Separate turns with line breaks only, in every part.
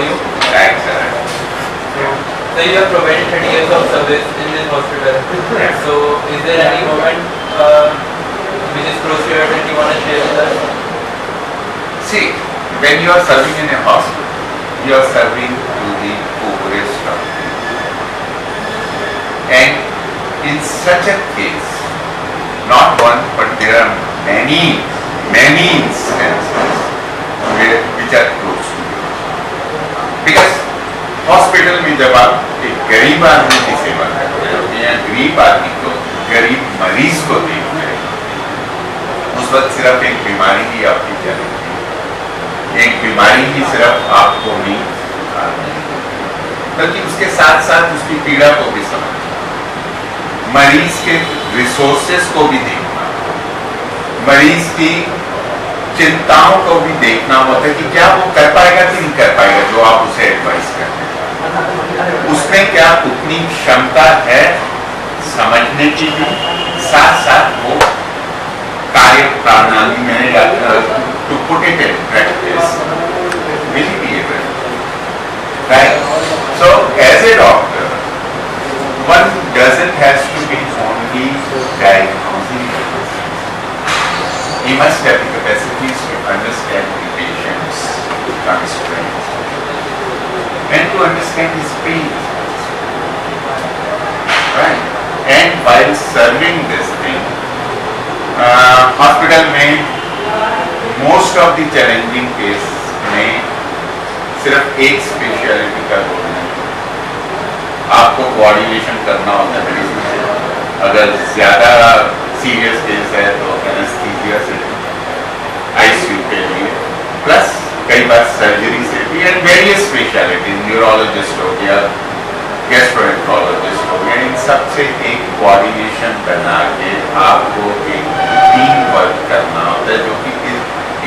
you?
Right, sir.
So you have provided 30 years of service in this hospital.
Yeah.
So is there any moment which is close to your heart that you want to share with us?
See, when you are serving in a hospital, you are serving to the poorest of people. And in such a case, not one, but there are many instances which are close to you. Because hospital में जब आप एक गरीब आदमी की सेवा कर रहे हो या गरीब आदमी को, गरीब मरीज को देख रहे हो, उस वक्त सिर्फ एक बीमारी ही आपकी चलेगी, एक बीमारी ही सिर्फ आपको नहीं बल्कि उसके साथ साथ उसकी पीड़ा को भी समझना, मरीज के रिसोर्सेस को भी देखना, मरीज की चिंताओं को भी देखना होता है कि क्या वो कर पाएगा कि नहीं कर पाएगा जो आप उसे एडवाइस करते हैं, उसमें क्या उतनी क्षमता है समझने की भी, साथ साथ वो कार्य प्रणाली में या to put it in practice will be able, right? So as a doctor one doesn't has to be only diagnosing the disease. He must have the capacities to understand the patient's constraints and to understand his pain. Right? And while serving this thing, hospital में most of the challenging case में सिर्फ एक speciality का role है, आपको coordination करना होता है मरीज में, अगर ज्यादा सीरियस केस है तो एनेस्थीसिया से आईसीयू के लिए, प्लस कई बार सर्जरी से भी, एंड वेरियस स्पेशलिटीज, न्यूरोलॉजिस्ट हो गया, गैस्ट्रोएंट्रोलॉजिस्ट हो गया, इन सब से एक कोऑर्डिनेशन बना के आपको एक टीम वर्क करना होता है, जो कि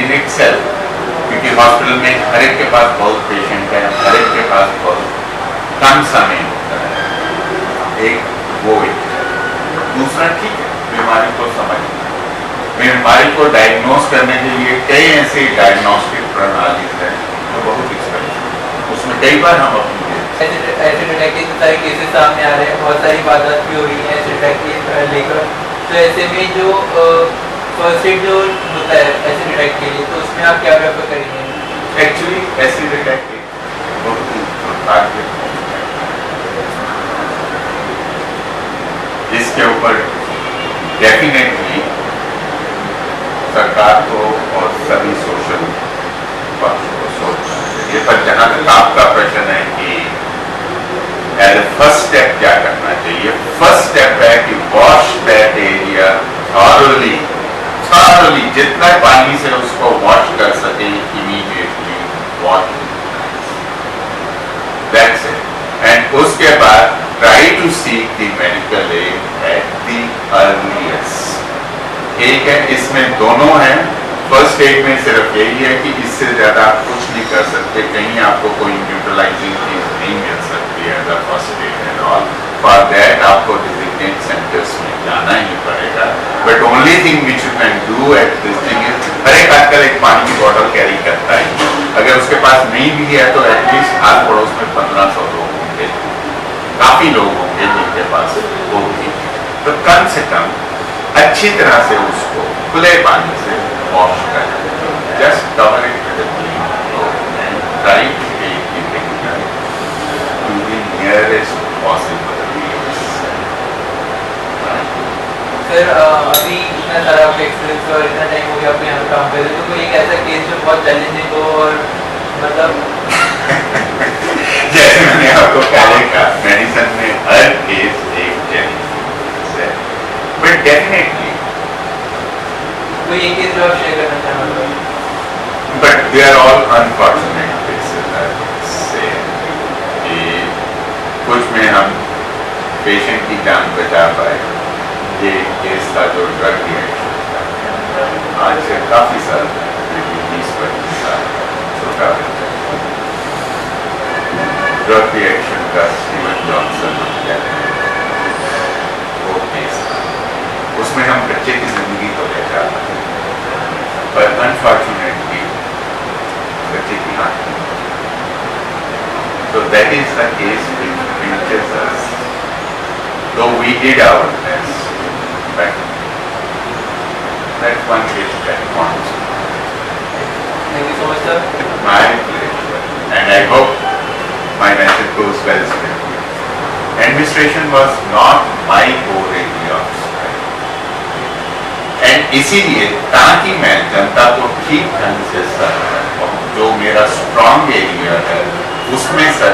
इन इटसेल्फ, क्योंकि हॉस्पिटल में हर एक के पास बहुत पेशेंट है, हर एक के पास बहुत कम समय होता है, एक वो एक दूसरा ठीक है बीमारी को समझना, बीमारी को डायग्नोज करने के लिए कई ऐसे डायग्नोस्टिक प्रणाली है जो बहुत एक्सपेंसिव, उसमें कई बार हम अपनी
एसिड अटैक के सारे केसेस सामने आ रहे हैं, बहुत सारी बातें भी हो रही हैं एसिड अटैक के लेकर, तो ऐसे में जो फर्स्ट एड जो होता है एसिड अटैक के लिए, तो उसमें आप क्या प्रेफर करेंगे?
एक्चुअली एसिड अटैक बहुत ही दुर्भाग्य, इसके ऊपर डेफिनेटली सरकार को और सभी सोशल पक्ष को सोचना चाहिए, पर जहां तक आपका प्रश्न है कि एज फर्स्ट स्टेप क्या करना चाहिए, फर्स्ट स्टेप है कि वॉश दैट एरिया थॉरली, जितना पानी से उसको वॉश कर सके immediately wash, that's it, and उसके बाद try to seek the medical aid at the earliest. एक है, इसमें दोनों हैं, फर्स्ट एड में सिर्फ यही है कि इससे ज्यादा आप कुछ नहीं कर सकते, कहीं आपको कोई न्यूट्रलाइजिंग चीज नहीं मिल सकती है as a first aid and all, for that आपको डेजिग्नेटेड सेंटर्स में जाना ही पड़ेगा, but only thing which you can do at this thing is, हर एक आजकल एक पानी की बॉटल कैरी करता है, अगर उसके पास नहीं भी है तो एटलीस्ट आस पड़ोस में 1500 लोग होंगे, काफी लोग होंगे जिनके पास होगी, तो कम से कम अच्छी तरह से उसको खुले पानी से वॉश करें, just cover it with a clean cloth and try to take the thing to the nearest possible place.
Sir अभी इतना सारा आपका एक्सपीरियंस और इतना टाइम हो गया आपने यहाँ काम कर रहे, तो कोई एक ऐसा केस जो बहुत चैलेंजिंग हो और मतलब
जैसे मैंने आपको पहले कहा, मेडिसिन में हर केस एक चैलेंज है, बट डेफिनेटली
कोई एक केस जो आप शेयर करना चाहेंगे?
But they are all unfortunate cases, say कि कुछ में हम पेशेंट की जान बचा पाए, ये केस था जो ड्रग रिएक्शन था, आज से काफी साल 20-25 साल छोटा बच्चा, ड्रग रिएक्शन का स्टीवन जॉनसन वो केस था, उसमें हम बच्चे की जिंदगी को बचा पाए, पर अनफॉर्चुनेटली बच्चे की हाथ So that is the case which reaches us. Though we did our best, but that one case that wants.
Thank you so much, sir.
My pleasure. And I hope my message goes well with you. Administration was not my core area of study. And इसीलिए ताकि मैं जनता को ठीक ढंग से सर्व कर पाऊँ, जो मेरा स्ट्रॉन्ग एरिया है उसमें सर्व